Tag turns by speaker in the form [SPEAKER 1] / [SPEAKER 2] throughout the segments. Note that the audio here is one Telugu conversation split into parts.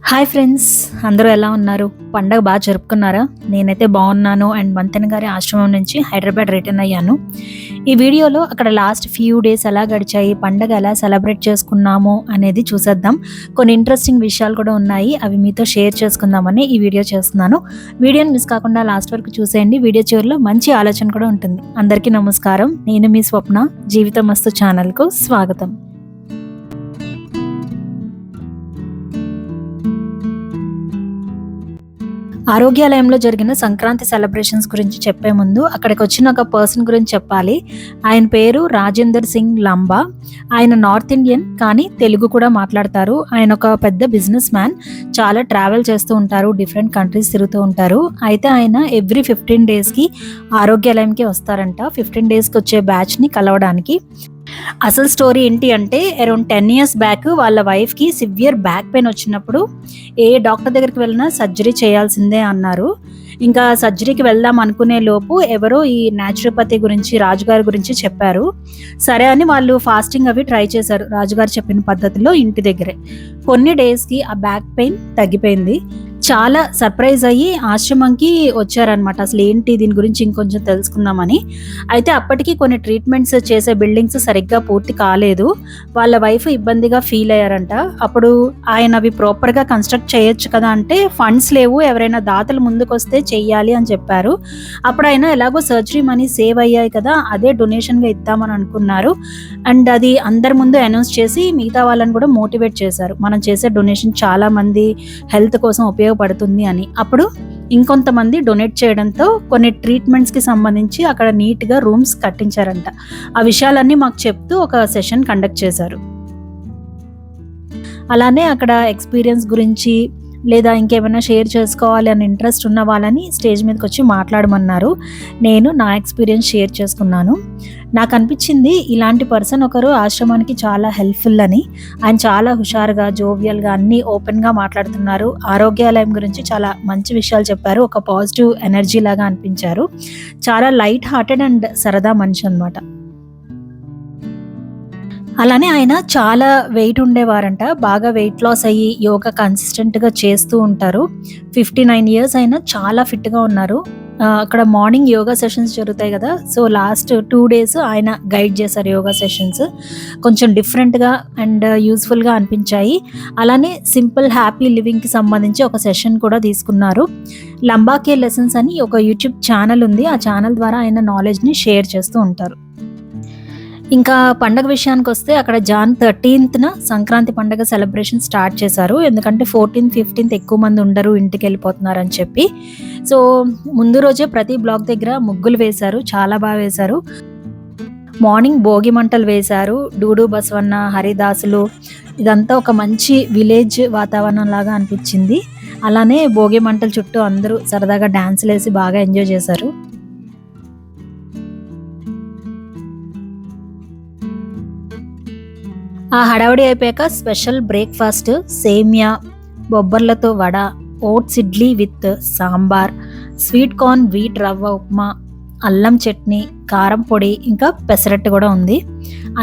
[SPEAKER 1] హాయ్ ఫ్రెండ్స్, అందరూ ఎలా ఉన్నారు? పండగ బాగా జరుపుకున్నారా? నేనైతే బాగున్నాను. అండ్ మంతెన గారి ఆశ్రమం నుంచి హైదరాబాద్ రిటర్న్ అయ్యాను. ఈ వీడియోలో అక్కడ లాస్ట్ ఫ్యూ డేస్ ఎలా గడిచాయి, పండగ ఎలా సెలబ్రేట్ చేసుకున్నాము అనేది చూసేద్దాం. కొన్ని ఇంట్రెస్టింగ్ విషయాలు కూడా ఉన్నాయి, అవి మీతో షేర్ చేసుకుందామని ఈ వీడియో చేస్తున్నాను. వీడియోని మిస్ కాకుండా లాస్ట్ వరకు చూసేయండి. వీడియో చివరిలో మంచి ఆలోచన కూడా ఉంటుంది. అందరికీ నమస్కారం, నేను మీ స్వప్న. జీవితం మస్తు ఛానల్కు స్వాగతం. ఆరోగ్యాలయంలో జరిగిన సంక్రాంతి సెలబ్రేషన్స్ గురించి చెప్పే ముందు అక్కడికి వచ్చిన ఒక పర్సన్ గురించి చెప్పాలి. ఆయన పేరు రాజేందర్ సింగ్ లంబా. ఆయన నార్త్ ఇండియన్, కానీ తెలుగు కూడా మాట్లాడతారు. ఆయన ఒక పెద్ద బిజినెస్ మ్యాన్. చాలా ట్రావెల్ చేస్తూ ఉంటారు, డిఫరెంట్ కంట్రీస్ తిరుగుతూ ఉంటారు. అయితే ఆయన ఎవ్రీ 15 డేస్కి ఆరోగ్యాలయంకి వస్తారంట. 15 డేస్కి వచ్చే బ్యాచ్ని కలవడానికి. అసలు స్టోరీ ఏంటి అంటే, అరౌండ్ 10 years బ్యాక్ వాళ్ళ వైఫ్కి సివియర్ బ్యాక్ పెయిన్ వచ్చినప్పుడు ఏ డాక్టర్ దగ్గరికి వెళ్ళినా సర్జరీ చేయాల్సిందే అన్నారు. ఇంకా సర్జరీకి వెళ్దాం అనుకునే లోపు ఎవరో ఈ న్యాచురోపతి గురించి, రాజుగారి గురించి చెప్పారు. సరే అని వాళ్ళు ఫాస్టింగ్ అవి ట్రై చేశారు రాజుగారు చెప్పిన పద్ధతిలో ఇంటి దగ్గరే. కొన్ని డేస్కి ఆ బ్యాక్ పెయిన్ తగ్గిపోయింది. చాలా సర్ప్రైజ్ అయ్యి ఆశ్రమంకి వచ్చారనమాట. అసలు ఏంటి దీని గురించి ఇంకొంచెం తెలుసుకుందామని. అయితే అప్పటికి కొన్ని ట్రీట్మెంట్స్ చేసే బిల్డింగ్స్ సరిగ్గా పూర్తి కాలేదు. వాళ్ళ వైఫ్ ఇబ్బందిగా ఫీల్ అయ్యారంట. అప్పుడు ఆయన అవి ప్రాపర్గా కన్స్ట్రక్ట్ చేయొచ్చు కదా అంటే, ఫండ్స్ లేవు, ఎవరైనా దాతలు ముందుకు వస్తే చెయ్యాలి అని చెప్పారు. అప్పుడు ఆయన ఎలాగో సర్జరీ మనీ సేవ్ అయ్యాయి కదా, అదే డొనేషన్గా ఇద్దామని అనుకున్నారు. అండ్ అది అందరి ముందు అనౌన్స్ చేసి మిగతా వాళ్ళని కూడా మోటివేట్ చేశారు. మనం చేసే డొనేషన్ చాలా మంది హెల్త్ కోసం ఉపయోగపడుతుంది అని. అప్పుడు ఇంకొంతమంది డొనేట్ చేయడంతో కొన్ని ట్రీట్మెంట్స్కి సంబంధించి అక్కడ నీట్గా రూమ్స్ కట్టించారంట. ఆ విషయాలన్నీ మాకు చెప్తూ ఒక సెషన్ కండక్ట్ చేశారు. అలానే అక్కడ ఎక్స్పీరియన్స్ గురించి లేదా ఇంకేమైనా షేర్ చేసుకోవాలి అని ఇంట్రెస్ట్ ఉన్న వాళ్ళని స్టేజ్ మీదకి వచ్చి మాట్లాడమన్నారు. నేను నా ఎక్స్పీరియన్స్ షేర్ చేసుకున్నాను. నాకు అనిపించింది, ఇలాంటి పర్సన్ ఒకరు ఆశ్రమానికి చాలా హెల్ప్ఫుల్ అని. ఆయన చాలా హుషారుగా, జోవియల్గా అన్నీ ఓపెన్గా మాట్లాడుతున్నారు. ఆరోగ్యాలయం గురించి చాలా మంచి విషయాలు చెప్పారు. ఒక పాజిటివ్ ఎనర్జీ లాగా అనిపించారు. చాలా లైట్ హార్టెడ్ అండ్ సరదా మనిషి అనమాట. అలానే ఆయన చాలా వెయిట్ ఉండేవారంట. బాగా వెయిట్ లాస్ అయ్యి యోగా కన్సిస్టెంట్గా చేస్తూ ఉంటారు. 59 years అయినా చాలా ఫిట్గా ఉన్నారు. అక్కడ మార్నింగ్ యోగా సెషన్స్ జరుగుతాయి కదా, సో లాస్ట్ 2 days ఆయన గైడ్ చేశారు యోగా సెషన్స్. కొంచెం డిఫరెంట్గా అండ్ యూస్ఫుల్గా అనిపించాయి. అలానే సింపుల్ హ్యాపీ లివింగ్కి సంబంధించి ఒక సెషన్ కూడా తీసుకున్నారు. లంబాకే లెసన్స్ అని ఒక యూట్యూబ్ ఛానల్ ఉంది. ఆ ఛానల్ ద్వారా ఆయన నాలెడ్జ్ని షేర్ చేస్తూ ఉంటారు. ఇంకా పండగ విషయానికి వస్తే, అక్కడ Jan 13th సంక్రాంతి పండగ సెలబ్రేషన్ స్టార్ట్ చేశారు. ఎందుకంటే 14th, 15th ఎక్కువ మంది ఉండరు, ఇంటికి వెళ్ళిపోతున్నారని చెప్పి. సో ముందు రోజే ప్రతి బ్లాక్ దగ్గర ముగ్గులు వేశారు, చాలా బాగా వేశారు. మార్నింగ్ భోగి మంటలు వేశారు. డూడు బసవన్న, హరిదాసులు, ఇదంతా ఒక మంచి విలేజ్ వాతావరణం లాగా అనిపించింది. అలానే భోగి మంటల చుట్టూ అందరూ సరదాగా డాన్సులు వేసి బాగా ఎంజాయ్ చేశారు. ఆ హడావుడి అయిపోయాక స్పెషల్ బ్రేక్ఫాస్ట్ సేమియా, బొబ్బర్లతో vada, oats idli with sambar, sweet corn wheat rava upma, అల్లం చట్నీ, కారం పొడి, ఇంకా పెసరట్టు కూడా ఉంది.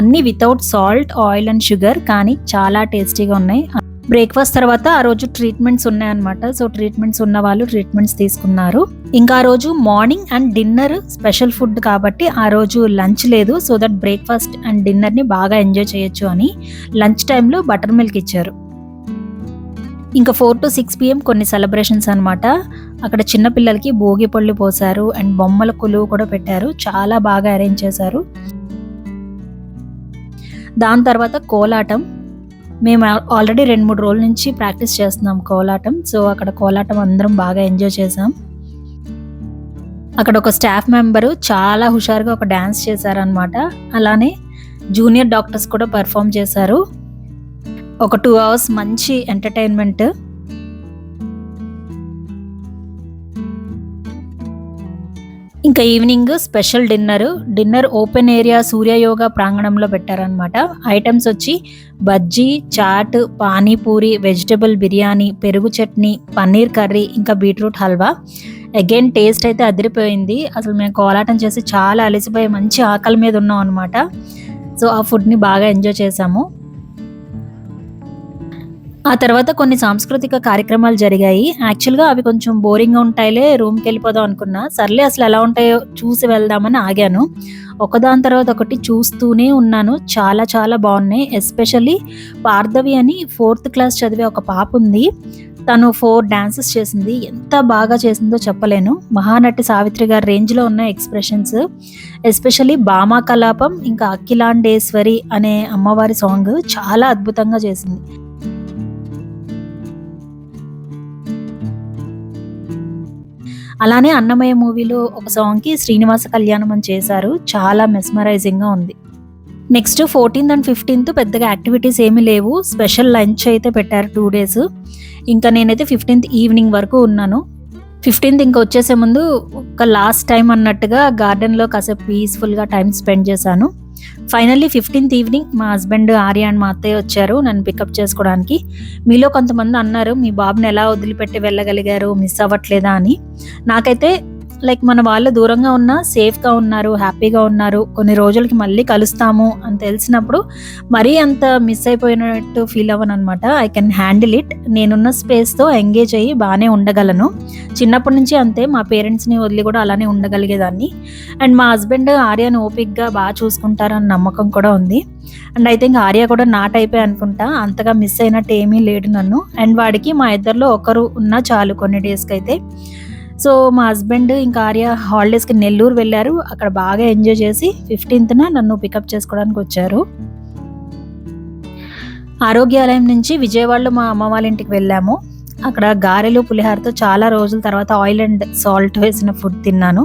[SPEAKER 1] అన్నీ without salt, oil and sugar, కానీ చాలా టేస్టీగా ఉన్నాయి. బ్రేక్ఫాస్ట్ తర్వాత ఆ రోజు ట్రీట్మెంట్స్ ఉన్నాయన్నమాట. సో ట్రీట్మెంట్స్ ఉన్న వాళ్ళు ట్రీట్మెంట్స్ తీసుకున్నారు. ఇంకా ఆ రోజు morning and dinner special food కాబట్టి ఆ రోజు లంచ్ లేదు. సో దట్ బ్రేక్ఫాస్ట్ అండ్ డిన్నర్ని బాగా ఎంజాయ్ చేయొచ్చు అని లంచ్ టైంలో బటర్ మిల్క్ ఇచ్చారు. ఇంకా 4 to 6 PM కొన్ని సెలబ్రేషన్స్ అనమాట. అక్కడ చిన్నపిల్లలకి భోగి పళ్ళు పోసారు అండ్ బొమ్మల కొలువు కూడా పెట్టారు. చాలా బాగా అరేంజ్ చేశారు. దాని తర్వాత కోలాటం. మేము ఆల్రెడీ 2-3 రోజుల నుంచి ప్రాక్టీస్ చేస్తున్నాం కోలాటం. సో అక్కడ కోలాటం అందరం బాగా ఎంజాయ్ చేసాం. అక్కడ ఒక స్టాఫ్ మెంబరు చాలా హుషారుగా ఒక డ్యాన్స్ చేశారనమాట. అలానే జూనియర్ డాక్టర్స్ కూడా పర్ఫామ్ చేశారు. ఒక 2 hours మంచి ఎంటర్టైన్మెంట్. ఇంకా evening special dinner open area Surya Yoga ప్రాంగణంలో పెట్టారనమాట. ఐటమ్స్ వచ్చి బజ్జీ, చాట్, పానీపూరి, వెజిటబుల్ బిర్యానీ, పెరుగు చట్నీ, పన్నీర్ కర్రీ, ఇంకా బీట్రూట్ హల్వా. అగైన్ టేస్ట్ అయితే అదిరిపోయింది. అసలు మేము కోలాటం చేసి చాలా అలసిపోయి మంచి ఆకలి మీద ఉన్నాం అనమాట. సో ఆ ఫుడ్ని బాగా ఎంజాయ్ చేసాము. ఆ తర్వాత కొన్ని సాంస్కృతిక కార్యక్రమాలు జరిగాయి. యాక్చువల్‌గా అవి కొంచెం బోరింగ్‌గా ఉంటాయిలే రూమ్‌కెళ్ళిపోదాం అనుకున్నా. సర్లే అసలు ఎలా ఉంటాయో చూసి వెళ్దామని ఆగాను. ఒకదాని తర్వాత ఒకటి చూస్తూనే ఉన్నాను. చాలా చాలా బావున్నాయి. ఎస్పెషల్లీ భార్గవి అని 4థ్ క్లాస్ చదివే ఒక పాపుంది. తను 4 డాన్సెస్ చేసింది. ఎంత బాగా చేసిందో చెప్పలేను. మహానటి సావిత్రి గారి రేంజ్‌లో ఉన్నాయి ఎక్స్‌ప్రెషన్స్. ఎస్పెషల్లీ భామా కలాపం ఇంకా అఖిలాండేశ్వరి అనే అమ్మవారి సాంగ్ చాలా అద్భుతంగా చేసింది. అలానే 'అన్నమయ్య' మూవీలో ఒక సాంగ్‌కి 'శ్రీనివాస కళ్యాణం' అని చేశారు. చాలా మెస్మరైజింగ్‌గా ఉంది. నెక్స్ట్ 14థ్ అండ్ 15థ్ పెద్దగా యాక్టివిటీస్ ఏమీ లేవు. స్పెషల్ లంచ్ అయితే పెట్టారు 2 డేస్. ఇంకా నేనైతే 15థ్ ఈవినింగ్ వరకు ఉన్నాను. 15థ్ ఇంక వచ్చేసే ముందు ఒక లాస్ట్ టైమ్ అన్నట్టుగా గార్డెన్‌లో కాసేపు పీస్‌ఫుల్‌గా టైమ్ స్పెండ్ చేశాను. ఫైనల్లీ 15థ్ ఈవినింగ్ మా హస్బెండ్, ఆర్య అండ్ మా అత్తయ్య వచ్చారు నన్ను పికప్ చేసుకోవడానికి. మీలో కొంతమంది అన్నారు, "మీ బాబుని ఎలా వదిలిపెట్టి వెళ్ళగలిగారు? మిస్ అవ్వట్లేదా?" అని. నాకైతే మన వాళ్ళు దూరంగా ఉన్నా సేఫ్‌గా ఉన్నారు, హ్యాపీగా ఉన్నారు. కొన్ని రోజులకి మళ్ళీ కలుస్తాము అని తెలిసినప్పుడు మరీ అంత మిస్ అయిపోయినట్టు ఫీల్ అవ్వననమాట. I can handle it. నేనున్న స్పేస్‌తో ఎంగేజ్ అయ్యి బానే ఉండగలను. చిన్నప్పటి నుంచి అంతే. మా పేరెంట్స్‌ని వదిలి కూడా అలానే ఉండగలిగేదాన్ని. అండ్ మా హస్బెండ్ ఆర్యని ఓపికగా చూసుకుంటారన్న నమ్మకం కూడా ఉంది. అండ్ ఐ థింక్ ఆర్య కూడా నా టైపే అనుకుంటా. అంతగా మిస్ అయినట్టు ఏమీ లేడు నన్ను. అండ్ వాడికి మా ఇద్దరిలో ఒకరు ఉన్నా చాలు కొన్ని డేస్‌కైతే. సో, మా హస్బెండ్ ఇంకా ఆర్య హాలిడేస్‌కి నెల్లూరు వెళ్లారు. అక్కడ బాగా ఎంజాయ్ చేసి 15థ్‌న నన్ను పికప్ చేసుకోవడానికి వచ్చారు. ఆరోగ్యాలయం నుంచి విజయవాడలో మా అమ్మ వాళ్ళ ఇంటికి వెళ్ళాము. అక్కడ గారెలు, పులిహోరతో చాలా రోజుల తర్వాత ఆయిల్ అండ్ సాల్ట్ వేసిన ఫుడ్ తిన్నాను.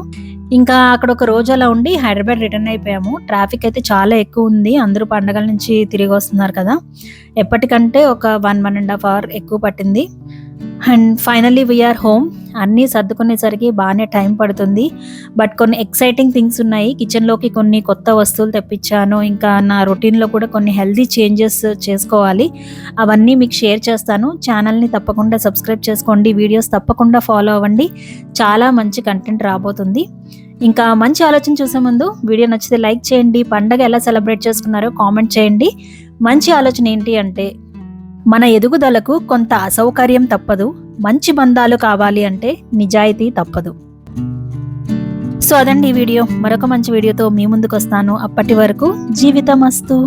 [SPEAKER 1] ఇంకా అక్కడ ఒక రోజు అలా ఉండి హైదరాబాద్ రిటర్న్ అయిపోయాము. ట్రాఫిక్ అయితే చాలా ఎక్కువ ఉంది. అందరూ పండగల నుంచి తిరిగి వస్తున్నారు కదా! ఎప్పటికంటే ఒక 1.5 అవర్ ఎక్కువ పట్టింది. And finally we are home. అన్నీ సర్దుకునేసరికి బానే టైం పడుతుంది. బట్ కొన్ని ఎక్సైటింగ్ థింగ్స్ ఉన్నాయి. కిచెన్‌లోకి కొన్ని కొత్త వస్తువులు తెప్పించాను. ఇంకా నా రొటీన్‌లో కూడా కొన్ని హెల్తీ చేంజెస్ చేసుకోవాలి. అవన్నీ మీకు షేర్ చేస్తాను. ఛానల్‌ని తప్పకుండా సబ్స్క్రైబ్ చేసుకోండి. వీడియోస్ తప్పకుండా ఫాలో అవ్వండి. చాలా మంచి కంటెంట్ రాబోతుంది. ఇంకా మంచి ఆలోచన చూసే ముందు వీడియో నచ్చితే లైక్ చేయండి. పండగ ఎలా సెలబ్రేట్ చేసుకున్నారో కామెంట్ చేయండి. మంచి ఆలోచన ఏంటి అంటే, మన ఎదుగుదలకు కొంత అసౌకర్యం తప్పదు. మంచి బంధాలు కావాలి అంటే నిజాయితీ తప్పదు. సో అదండి ఈ వీడియో. మరొక మంచి వీడియోతో మీ ముందుకొస్తాను. అప్పటి వరకు జీవితమస్తు.